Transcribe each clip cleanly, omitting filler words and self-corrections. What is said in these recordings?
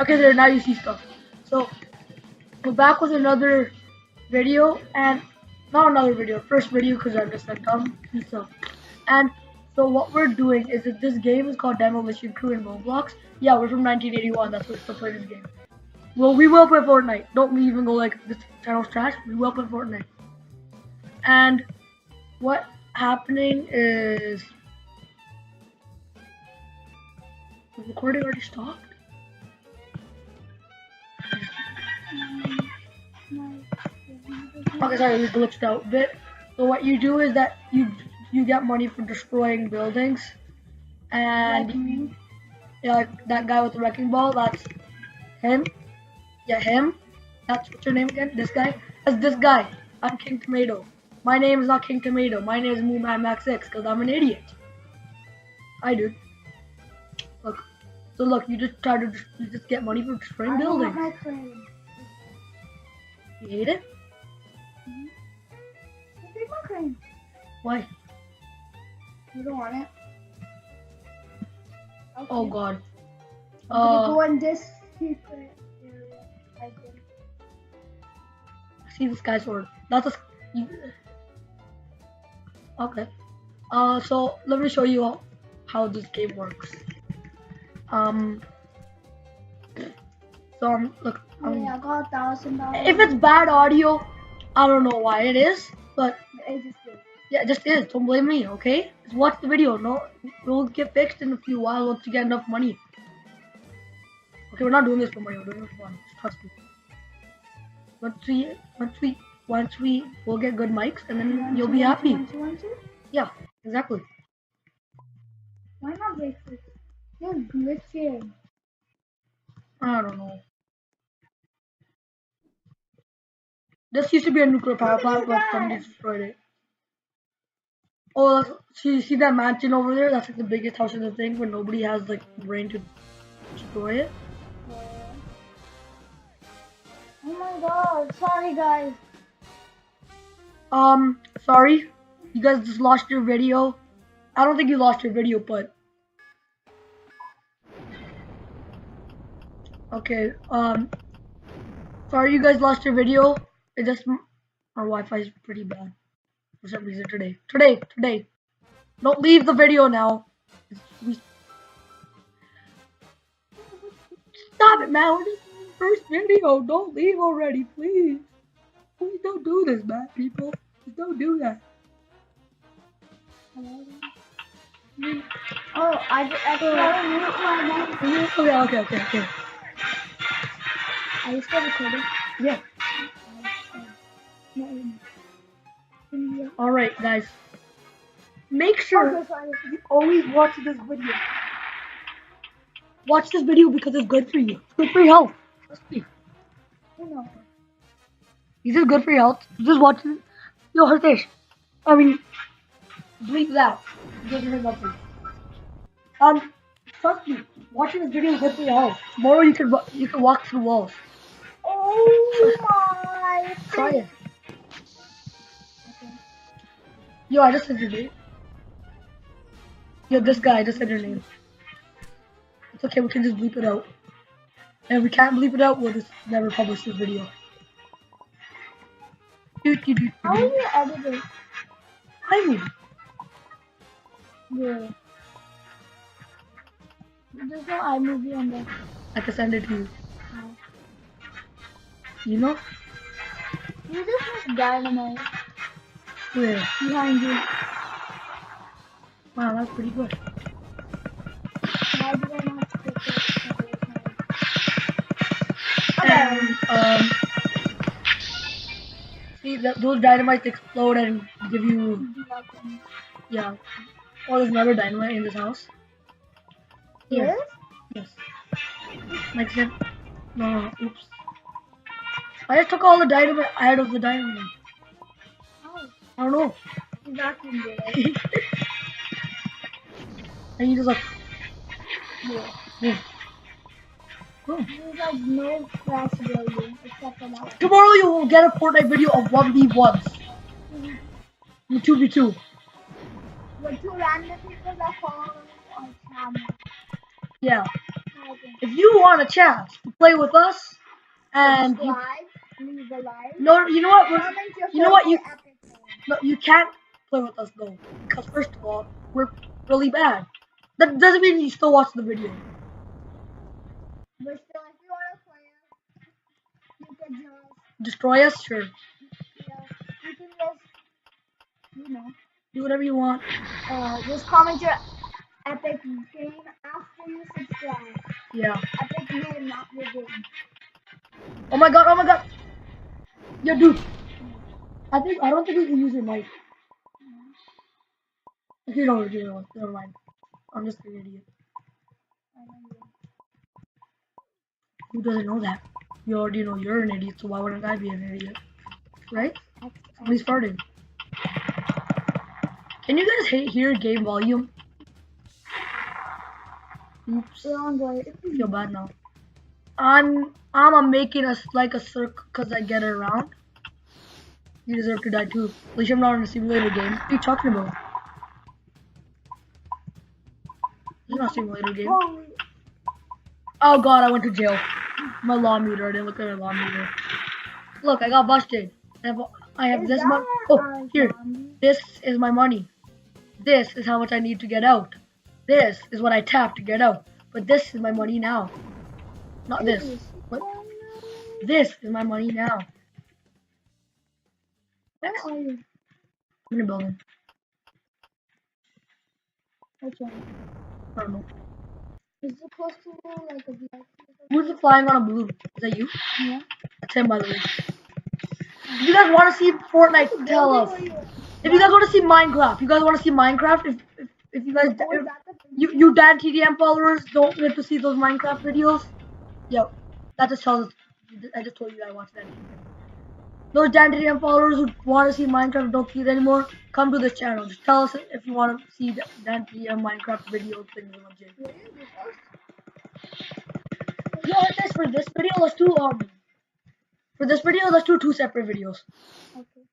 Okay, there, now you see stuff. So, we're back with another video, and not another video, first video because I'm just like dumb and stuff. And so what we're doing is that this game is called Demolition Crew in Roblox. Yeah, we're from 1981, that's what still play this game. Well, we will play Fortnite. Don't even go like, this channel's trash. We will play Fortnite. And what happening is... The recording already stopped? Okay, sorry, we glitched out a bit. So what you do is that you get money for destroying buildings, and yeah, like that guy with the wrecking ball, that's him. Yeah, him. That's what's your name again? This guy. That's this guy. I'm King Tomato. My name is not King Tomato. My name is Mooman Max 6 because I'm an idiot. Hi, dude. Look. So look, you just try to get money for destroying buildings. My claim. You hate it? Take my claim. Why? You don't want it? Okay. Oh god. I'm gonna go in this secret area. I think. See the sky sword. That's a. Okay. So let me show you how this game works. So look. Yeah, I got $1,000. If it's bad audio, I don't know why it is, but It just is. yeah, it just is. Don't blame me, okay? Just watch the video. No, it'll get fixed in a few while once you get enough money. Okay, we're not doing this for money. We're doing this for fun. Just trust me. Once we will get good mics, and then you'll be happy. Want to? Yeah, exactly. Why not break this? You're glitching. I don't know. This used to be a nuclear power plant, but somebody destroyed it. Oh, see that mansion over there? That's like the biggest house in the thing, but nobody has like brain to destroy it. Oh my god, sorry guys. Sorry. You guys just lost your video. I don't think you lost your video, but okay, sorry you guys lost your video. It just, our Wi-Fi is pretty bad for some reason today. Today. Don't leave the video now. Stop it, man. We're just in the first video. Don't leave already, please. Please don't do this, man, people. Just don't do that. Oh, I can't mute my mic. Okay. Are you still recording? Yeah. Alright, guys. Make sure you always watch this video. Watch this video because it's good for you. It's good for your health. Trust me. You know. This is good for your health. Just watch it. Yo, Hartesh. I mean, bleep that. Doesn't hurt nothing. Trust me. Watching this video is good for your health. Tomorrow you can walk through walls. Oh my! Try it. Yo, I just said your name. Yo, this guy, I just said your name. It's okay, we can just bleep it out. And if we can't bleep it out, we'll just never publish this video. How are you editing? I mean, Yeah. There's no iMovie on there. I can send it to you. You know? You just need dynamite Where? behind you. Wow, that's pretty good. Why did I not put this? And, see, those dynamites explode and give you, yeah. Oh, there's another dynamite in this house. Yes? Yes. Like that. No, oops. I just took all the dynamite out of the dynamite. Oh, I don't know. that can do it. And you just like, Yeah. oh. There's like no crash building except for that. Tomorrow you will get a Fortnite video of 1v1s. 2v2. With two random people that follow on camera. Yeah. Okay. If you want a chance to play with us, and leave a like. no, you know what? You know what? Epic No, you can't play with us though, because first of all, we're really bad. That doesn't mean you still watch the video. But still, if you want to play us, you can just destroy us, sure. Yeah, you can just do whatever you want. Just comment your epic game after you subscribe. Yeah. Epic name, not your game. Oh my god! Oh my god! Yo, dude. I don't think we can use your mic. Okay, no, never mind. I'm just an idiot. Who doesn't know that? You already know you're an idiot, so why wouldn't I be an idiot? Right? Somebody's farting. Can you guys hear game volume? Oops. I feel bad now. I'm making us like a circle because I get it around. You deserve to die too. At least I'm not in a simulator game. What are you talking about? It's not a simulator game. Oh god, I went to jail. My law meter. I didn't look at my law meter. Look, I got busted. I have this money. Oh, here. This is my money. This is how much I need to get out. This is what I tap to get out. But this is my money now. Not this. What? This is my money now. Where are you? I'm in a building. Which one? I don't know. Is it close to like a VIP? Who's flying on a balloon? Is that you? Yeah. That's him, by the way. If you guys want to see Fortnite, tell us. If you guys want to see Minecraft, you you guys, you Dan TDM followers don't get to see those Minecraft videos, yo, that just tells us. I just told you I watched that. Those Dan TDM followers who want to see Minecraft don't see it anymore, come to this channel. Just tell us if you want to see Dan TDM Minecraft videos. Yo, for this video, let's do For this video, let's do 2 separate videos. Okay.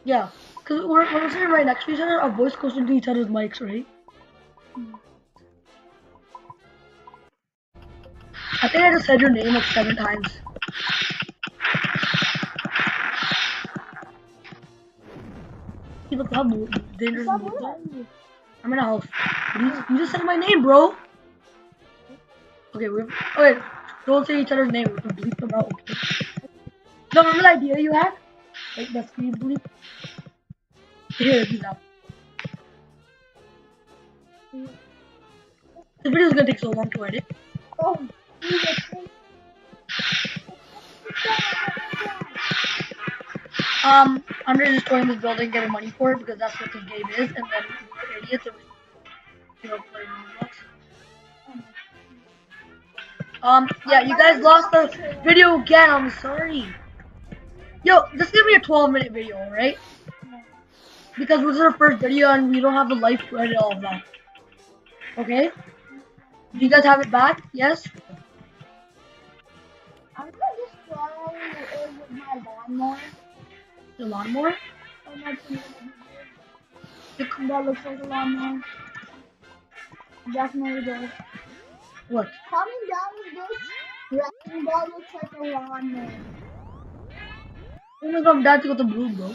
Yeah, because when we're sitting right next to each other, our voice goes into each other's mics, right? I think I just said your name like 7 times. You look how dangerous. I'm in a house. You just said my name, bro. Okay, okay. Don't say each other's name. We can bleep them out. Okay? No, remember the idea you had? Like the screen bleep. Here, do that. This video is gonna take so long to edit. Oh, I'm just destroying this building, getting money for it because that's what this game is, and then we're idiots and play Roblox. Yeah, you guys lost the video again. I'm sorry. Yo, this is gonna be a 12-minute video, right? Because this is our first video and we don't have the life to edit all of that. Okay? Do you guys have it back? Yes? I'm gonna destroy it with my lawnmower. The lawnmower? That looks like a lawnmower. Definitely does. What? Coming down with this wrecking ball looks like a lawnmower. Oh my god, that's got the blue, bro.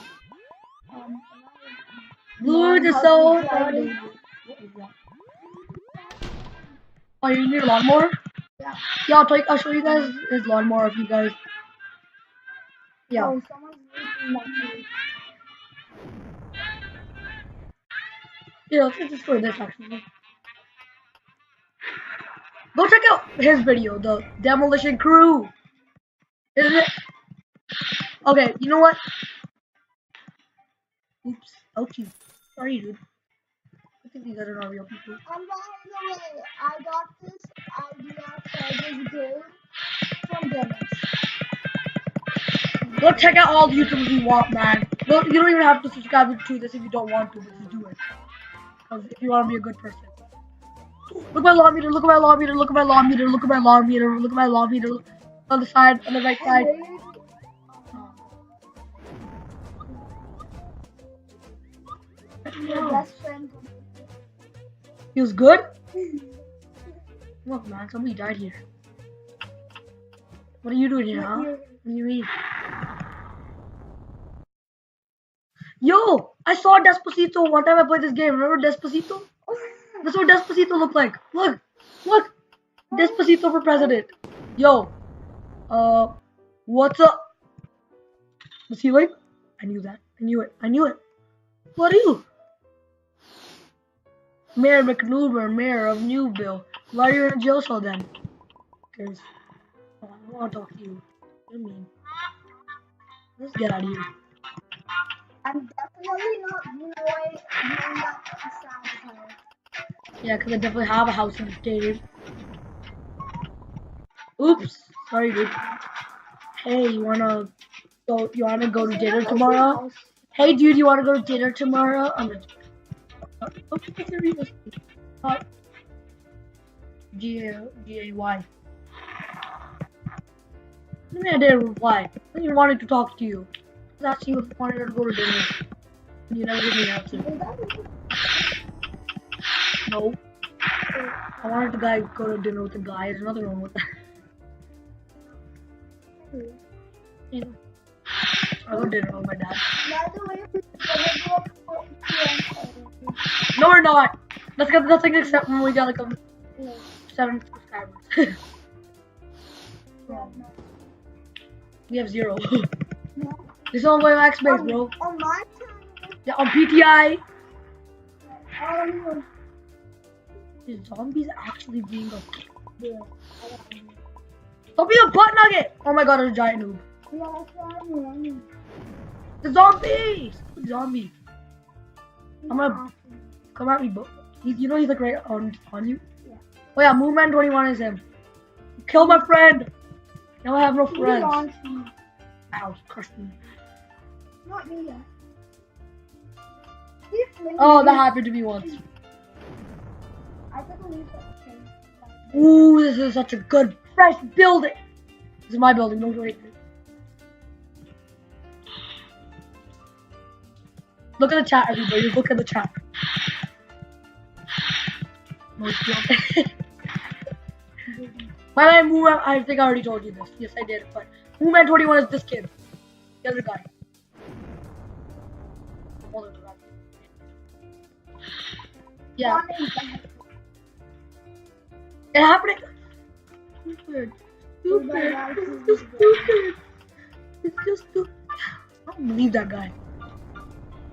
Blue is so funny. What is that? Oh, you need a lawnmower? Yeah. Yeah, I'll show you guys his lawnmower if you guys. Yeah. Oh, someone's leaking that too. Yeah, let's just for this actually. Go check out his video, the Demolition Crew. Isn't it? Okay, you know what? Oops. Ouchie. Sorry, dude. I think these are not real people. By the way, I got this idea for this game from Dennis. Go check out all the YouTubers you want, man. You don't even have to subscribe to this if you don't want to, but just do it. Because if you want to be a good person. Look at my law meter, look at my law meter, look at my law meter, look at my law meter, look at my law meter. On the side, on the right side. Your best friend. Feels good? Look, man, somebody died here. What are you doing here, huh? What do you mean? Yo, I saw Despacito one time I played this game. Remember Despacito? That's what Despacito looked like. Look, look, Despacito for president. Yo, what's up? Was he like? I knew that. I knew it. I knew it. What are you? Mayor McNuber, mayor of Newville. Why are you in jail cell then? Because I don't want to talk to you. What do you mean? Let's get out of here. I'm definitely not doing that sad. Yeah, because I definitely have a house in the cave. Oops. Sorry, dude. Hey, you wanna go? You wanna go to dinner tomorrow? Hey, dude, you wanna go to dinner tomorrow? I'm gonna. G-A-Y. What do you mean I didn't reply? I didn't wanted to talk to you. I was asking you if you wanted to go to dinner. You never gave me an answer. No. I wanted to go to dinner with a guy. There's nothing wrong with that. Yeah. I go to dinner with my dad. By the way, we're gonna go to No, we're not. Let's get nothing except when we got like 7 subscribers. We have 0. This is on my max base, bro. On my channel. Yeah, on PTI. Is zombies actually being a... Yeah. Don't be a butt nugget! Oh my god, there's a giant noob. Yeah, that's why I'm running. The zombies! Zombie. I'm gonna come at me, bro. You know he's like right on you? Yeah. Oh yeah, Moonman 21 is him. Kill my friend! Now I have no friends. Ow, crushed me. Not me yet. Oh, that happened to me once. I could believe that. Ooh, this is such a good, fresh building. This is my building, don't worry. Look at the chat, everybody. Look at the chat. My name Mooman. I think I already told you this. Yes, I did. But Mooman 21 is this kid. The other guy. Yeah. It happened. Stupid. Stupid. It's just stupid. It's just stupid. I don't believe that guy.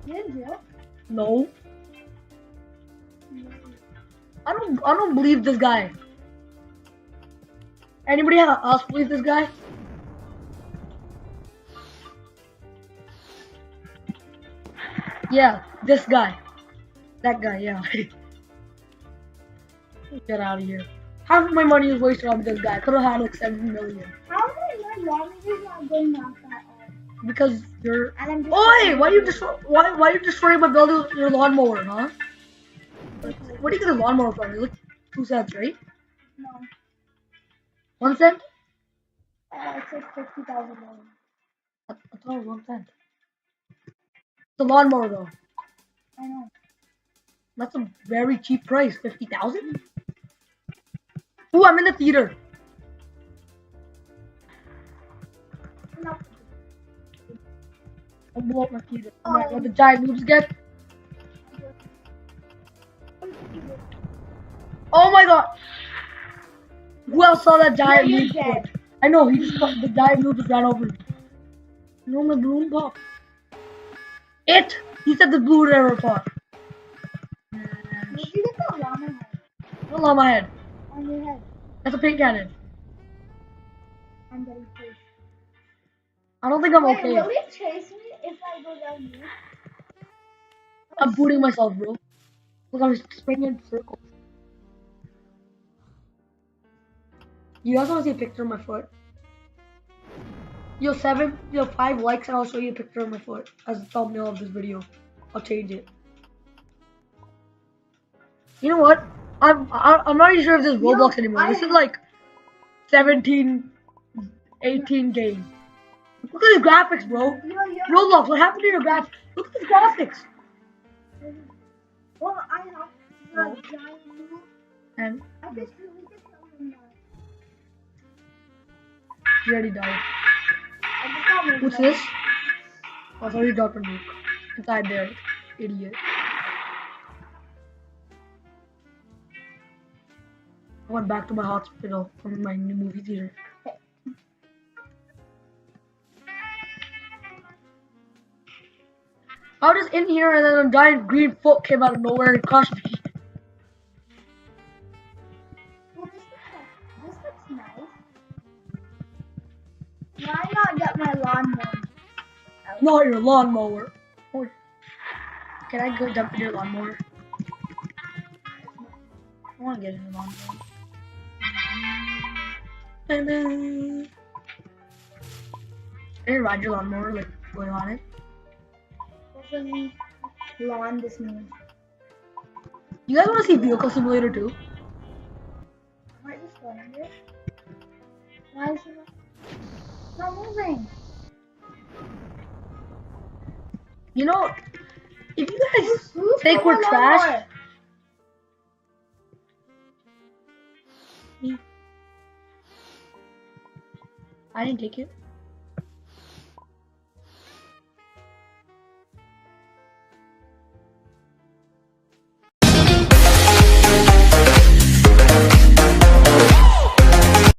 You in jail? No. I don't believe this guy. Anybody else believe this guy? Yeah, this guy. That guy, yeah. Get out of here. Half of my money is wasted on this guy. I could have had like 7 million. How am I not going off that off? Because you're. And I'm Oi! Why you destroying my building with your lawnmower, huh? Where do you get a lawnmower from? It's like 2 cents, right? No. 1 cent? It's like $50,000. I thought it was 1 cent. It's a lawnmower though. I know. That's a very cheap price. 50,000? Ooh, I'm in the theater. No. I'll blow up my theater. Oh my god, the giant noobs again. Oh my god! Who else saw that giant noob foot? I know, the giant noob just ran over me. No, my balloon popped. He said the blue never popped. Did you get the llama head? What llama head? On your head. That's a pink cannon. I'm getting chased. I don't think I'm okay. Will it chase me if I go down here? I'm booting myself, bro. Look, I'm spinning in circles. You guys want to see a picture of my foot? Yo, 5 likes and I'll show you a picture of my foot as the thumbnail of this video. I'll change it. You know what? I'm not even sure if this is Roblox anymore. This is like 17, 18 game. Look at the graphics, bro. Roblox, what happened to your graphics? Look at the graphics. Well, I have the giant. And I just really get He already died. I just got moved What's on. this? Oh, sorry, dropped a nuke. Inside there, idiot. I went back to my hospital from my new movie theater. I was just in here and then a giant green foot came out of nowhere and crushed me. Well, this looks nice. Why not get my lawnmower? Not your lawnmower. Oh, can I go jump in your lawnmower? I want to get in the lawnmower. And then... Can you ride your lawnmower, like, going on it? What does lawn this mean? You guys want to see Vehicle Simulator 2? I might just go in it. Why is it not moving? You know, if you guys Who's think we're got my trash... lawnmower? I didn't take it.